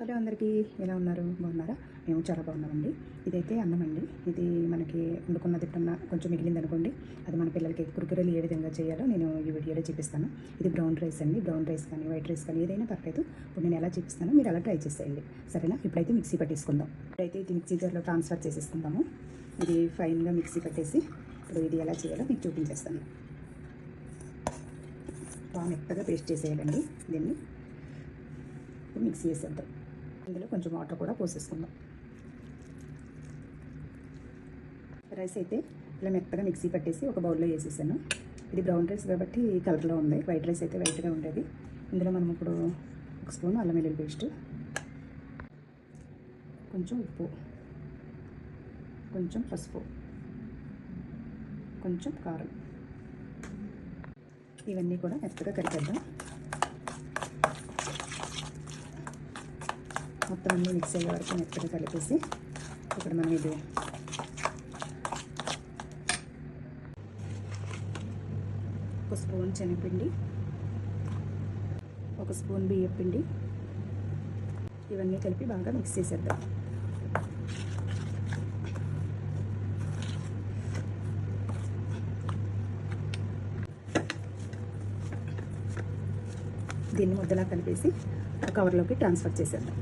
Hello అందరికీ, ఎలా ఉన్నారు? బాగున్నారా? మేము చాలా బాగున్నామండి. ఇదైతే అన్నం అండి. ఇది మనకి వండుకున్నది ఎప్పుడన్నా కొంచెం మిగిలింది అనుకోండి, అది మన పిల్లలకి కురుకురలు ఏ విధంగా చేయాలో నేను ఈ వీడియోలో చూపిస్తాను. ఇది బ్రౌన్ రైస్ అండి. బ్రౌన్ రైస్ కానీ వైట్ రైస్ కానీ ఏదైనా పర్లేదు. ఇప్పుడు నేను ఎలా చూపిస్తానో మీరు అలా ట్రై చేసేయండి, సరేనా? ఇప్పుడైతే మిక్సీ పట్టేసుకుందాం. ఇప్పుడైతే ఇది మిక్సీ జార్లో ట్రాన్స్ఫర్ చేసేసుకుందాము. ఇది ఫైన్గా మిక్సీ పట్టేసి ఇప్పుడు ఇది ఎలా చేయాలో మీకు చూపించేస్తాను. బాగా మెత్తగా పేస్ట్ చేసేయాలండి దీన్ని. మిక్సీ వేసేద్దాం. ఇందులో కొంచెం వాటర్ కూడా పోసేసుకుందాం. రైస్ అయితే ఇలా మెత్తగా మిక్సీ పట్టేసి ఒక బౌల్లో వేసేసాను. ఇది బ్రౌన్ రైస్ కాబట్టి ఈ కలర్లో ఉంది. వైట్ రైస్ అయితే వైట్గా ఉండేది. ఇందులో మనం ఇప్పుడు ఒక స్పూన్ అల్లం వెల్లుల్లి పేస్ట్, కొంచెం ఉప్పు, కొంచెం పసుపు, కొంచెం కారం, ఇవన్నీ కూడా మెత్తగా కలిపేద్దాం. మొత్తం అన్నీ మిక్స్ అయ్యే వరకు మెత్తగా కలిపేసి ఇక్కడ మనం ఇది ఒక స్పూన్ శనగపిండి, ఒక స్పూన్ బియ్యం పిండి, ఇవన్నీ కలిపి బాగా మిక్స్ చేసేద్దాం. దీన్ని ముద్దలా కలిపేసి ఒక కవర్లోకి ట్రాన్స్ఫర్ చేసేద్దాం.